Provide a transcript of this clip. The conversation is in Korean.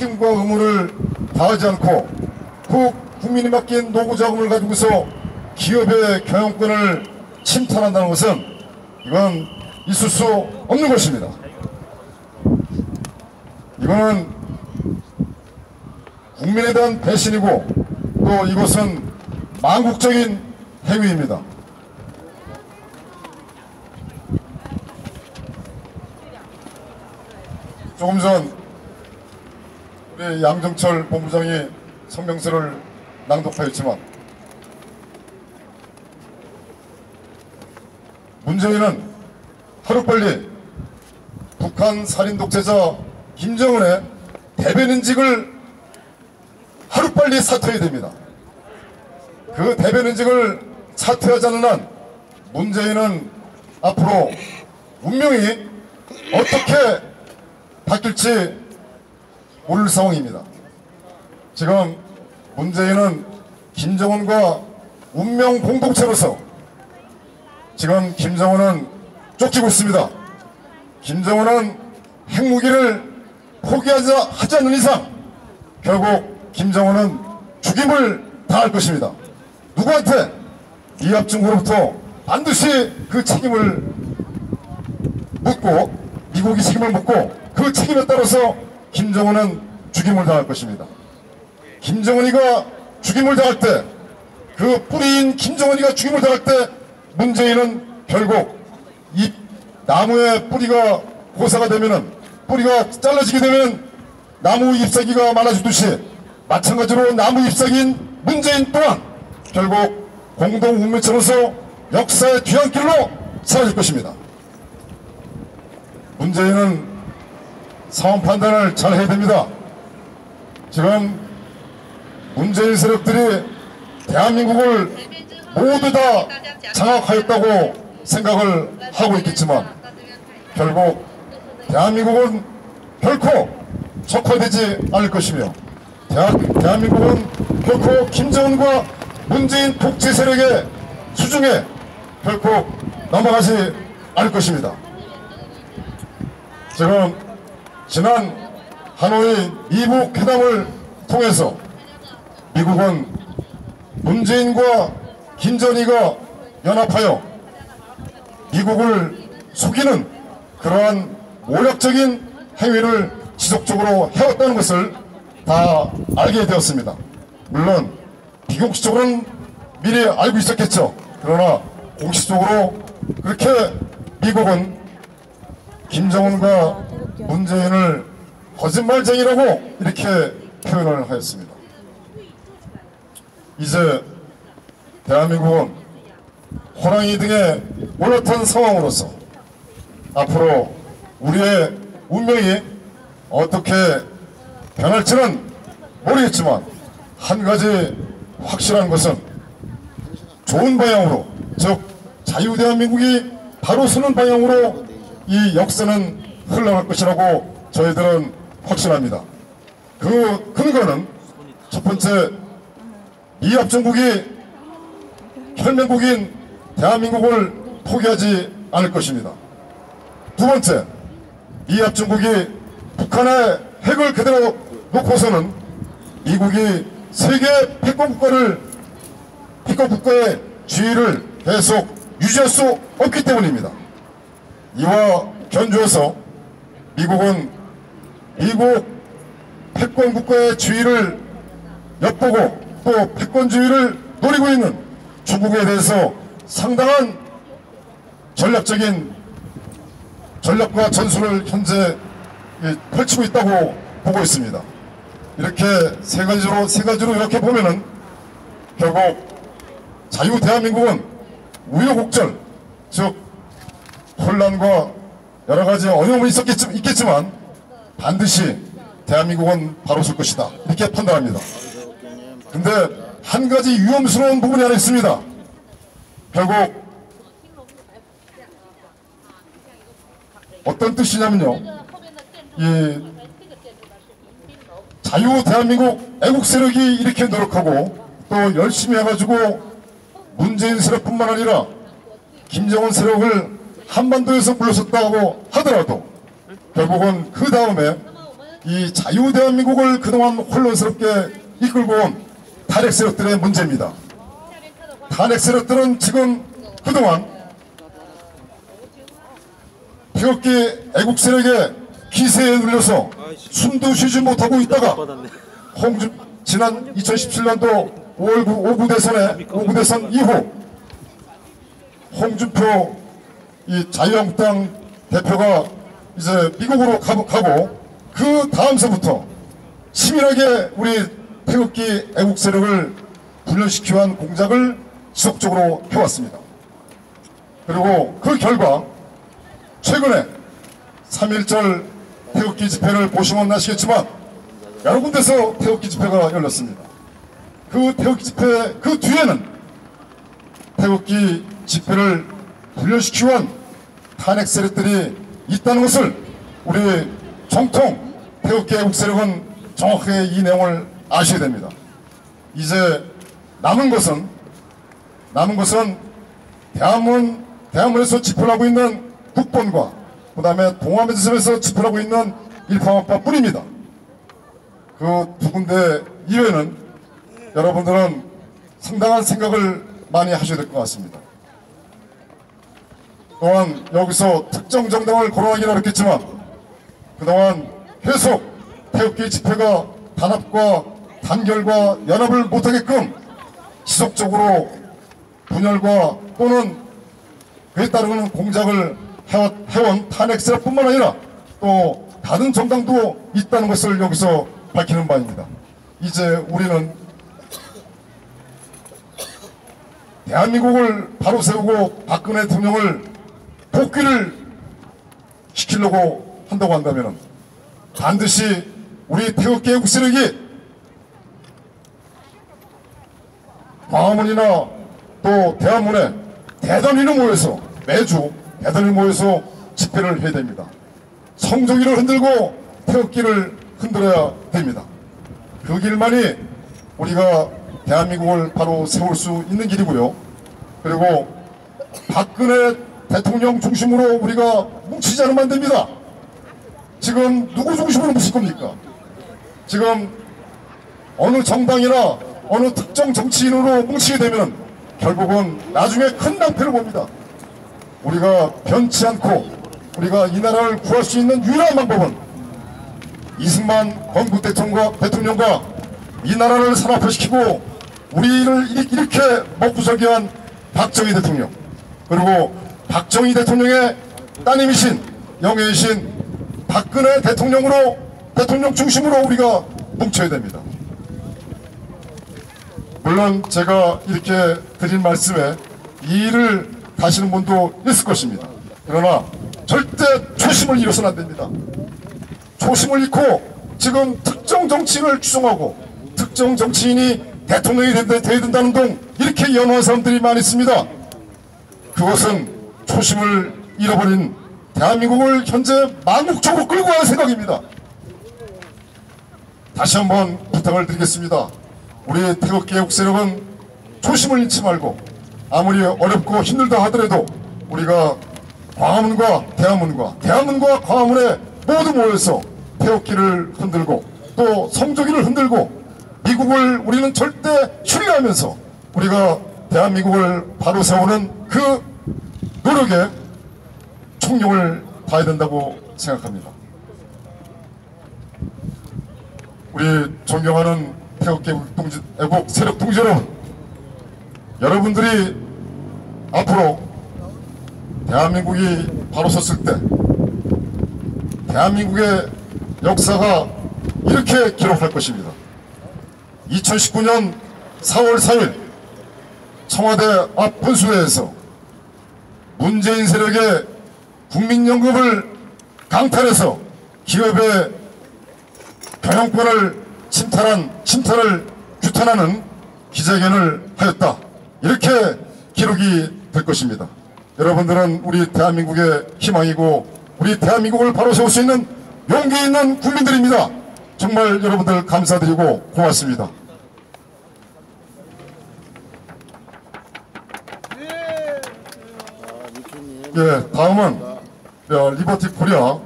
책임과 의무를 다하지 않고 그 국민이 맡긴 노고자금을 가지고서 기업의 경영권을 침탈한다는 것은 이건 있을 수 없는 것입니다. 이거는 국민에 대한 배신이고 또 이것은 망국적인 행위입니다. 조금 전 우리 양정철 본부장이 성명서를 낭독하였지만 문재인은 하루빨리 북한 살인 독재자 김정은의 대변인직을 하루빨리 사퇴해야 됩니다. 그 대변인직을 사퇴하지 않는 한 문재인은 앞으로 운명이 어떻게 바뀔지 모를 상황입니다. 지금 문재인은 김정은과 운명 공동체로서 지금 김정은은 쫓기고 있습니다. 김정은은 핵무기를 포기하지 않는 이상 결국 김정은은 죽임을 당할 것입니다. 누구한테? 이합중으로부터 반드시 그 책임을 묻고 미국이 책임을 묻고 그 책임에 따라서 김정은은 죽임을 당할 것입니다. 김정은이가 죽임을 당할 때 그 뿌리인 김정은이가 죽임을 당할 때 문재인은 결국 이 나무의 뿌리가 고사가 되면은 뿌리가 잘라지게 되면 나무 잎사귀가 많아지듯이 마찬가지로 나무 잎사귀인 문재인 또한 결국 공동 운명처로서 역사의 뒤안길로 사라질 것입니다. 문재인은 상황 판단을 잘 해야 됩니다. 지금 문재인 세력들이 대한민국을 모두 다 장악하였다고 생각을 하고 있겠지만 결국 대한민국은 결코 적화되지 않을 것이며 대한민국은 결코 김정은과 문재인 독재 세력의 수중에 결코 넘어가지 않을 것입니다. 지금 지난 하노이 이북 회담을 통해서 미국은 문재인과 김정은이가 연합하여 미국을 속이는 그러한 모략적인 행위를 지속적으로 해왔다는 것을 다 알게 되었습니다. 물론 비공식적으로는 미리 알고 있었겠죠. 그러나 공식적으로 그렇게 미국은 김정은과 문재인을 거짓말쟁이라고 이렇게 표현을 하였습니다. 이제 대한민국은 호랑이 등에 올라탄 상황으로서 앞으로 우리의 운명이 어떻게 변할지는 모르겠지만 한 가지 확실한 것은 좋은 방향으로, 즉 자유대한민국이 바로 서는 방향으로 이 역사는 흘러갈 것이라고 저희들은 확신합니다. 그 근거는 첫 번째, 이합정국이 혈맹국인 대한민국을 포기하지 않을 것입니다. 두 번째, 이합정국이 북한의 핵을 그대로 놓고서는 미국이 세계 패권국가의 지위를 계속 유지할 수 없기 때문입니다. 이와 견주어서 미국은 미국 패권국가의 지위를 엿보고 또 패권주의를 노리고 있는 중국에 대해서 상당한 전략과 전술을 현재 펼치고 있다고 보고 있습니다. 이렇게 세 가지로 이렇게 보면은 결국 자유 대한민국은 우여곡절, 즉 혼란과 여러 가지 어려움이 있겠지만 반드시 대한민국은 바로 설 것이다, 이렇게 판단합니다. 근데 한 가지 위험스러운 부분이 하나 있습니다. 결국 어떤 뜻이냐면요, 이 자유 대한민국 애국 세력이 이렇게 노력하고 또 열심히 해가지고 문재인 세력뿐만 아니라 김정은 세력을 한반도에서 물러섰다고 하더라도 결국은 그 다음에 이 자유 대한민국을 그동안 혼란스럽게 이끌고 온 탄핵 세력들의 문제입니다. 탄핵 세력들은 지금 그동안 태극기 애국 세력의 기세에 눌려서 숨도 쉬지 못하고 있다가 지난 2017년도 5월 5구 대선 이후 홍준표 이 자유한국당 대표가 이제 미국으로 가고 그 다음서부터 치밀하게 우리 태극기 애국 세력을 훈련시키기 위한 공작을 지속적으로 해왔습니다. 그리고 그 결과 최근에 3.1절 태극기 집회를 보시면 아시겠지만 여러 군데서 태극기 집회가 열렸습니다. 그 태극기 집회 그 뒤에는 태극기 집회를 훈련시키기 위한 탄핵 세력들이 있다는 것을 우리 정통 태극기 애국 세력은 정확하게 이 내용을 아셔야 됩니다. 이제 남은 것은 대한문에서 집회를 하고 있는 국본과 그 다음에 동아매지점에서 집회를 하고 있는 일파만파 뿐입니다. 그 두 군데 이외에는 여러분들은 상당한 생각을 많이 하셔야 될 것 같습니다. 또한 여기서 특정 정당을 거론하기는 어렵겠지만 그동안 계속 태극기 집회가 단합과 단결과 연합을 못하게끔 지속적으로 분열과 또는 그에 따르는 공작을 해온 탄핵 세력뿐만 아니라 또 다른 정당도 있다는 것을 여기서 밝히는 바입니다. 이제 우리는 대한민국을 바로 세우고 박근혜 대통령을 복귀를 시키려고 한다고 한다면 반드시 우리 태극기 애국 세력이 광화문이나 또 대한문에 대단위로 모여서 매주 대단히 모여서 집회를 해야 됩니다. 성조기를 흔들고 태극기를 흔들어야 됩니다. 그 길만이 우리가 대한민국을 바로 세울 수 있는 길이고요. 그리고 박근혜 대통령 중심으로 우리가 뭉치지 않으면 안 됩니다. 지금 누구 중심으로 뭉칠 겁니까? 지금 어느 정당이나 어느 특정 정치인으로 뭉치게 되면 결국은 나중에 큰 낭패를 봅니다. 우리가 변치 않고 우리가 이 나라를 구할 수 있는 유일한 방법은 이승만 건국 대통령과 이 나라를 산업화시키고 우리를 이렇게 먹구설기 한 박정희 대통령, 그리고 박정희 대통령의 따님이신 영예이신 박근혜 대통령 중심으로 우리가 뭉쳐야 됩니다. 물론 제가 이렇게 드린 말씀에 이의를 다시는 분도 있을 것입니다. 그러나 절대 초심을 잃어서는 안 됩니다. 초심을 잃고 지금 특정 정치인을 추종하고 특정 정치인이 대통령이 돼야 된다는 동 이렇게 연호한 사람들이 많이 있습니다. 그것은 초심을 잃어버린 대한민국을 현재 망국적으로 끌고 가는 생각입니다. 다시 한번 부탁을 드리겠습니다. 우리 태극기 애국 세력은 초심을 잃지 말고 아무리 어렵고 힘들다 하더라도 우리가 광화문과 대한문과 광화문에 모두 모여서 태극기를 흔들고 또 성조기를 흔들고 미국을 우리는 절대 신뢰하면서 우리가 대한민국을 바로 세우는 그 노력에 총력을 다해야 된다고 생각합니다. 우리 존경하는 태극기 애국 세력 동지 여러분, 여러분들이 앞으로 대한민국이 바로 섰을 때 대한민국의 역사가 이렇게 기록할 것입니다. 2019년 4월 4일 청와대 앞 분수회에서 문재인 세력의 국민연금을 강탈해서 기업의 경영권을 침탈을 규탄하는 기자회견을 하였다. 이렇게 기록이 될 것입니다. 여러분들은 우리 대한민국의 희망이고 우리 대한민국을 바로 세울 수 있는 용기 있는 국민들입니다. 정말 여러분들 감사드리고 고맙습니다. 예, 다음은 리버티 코리아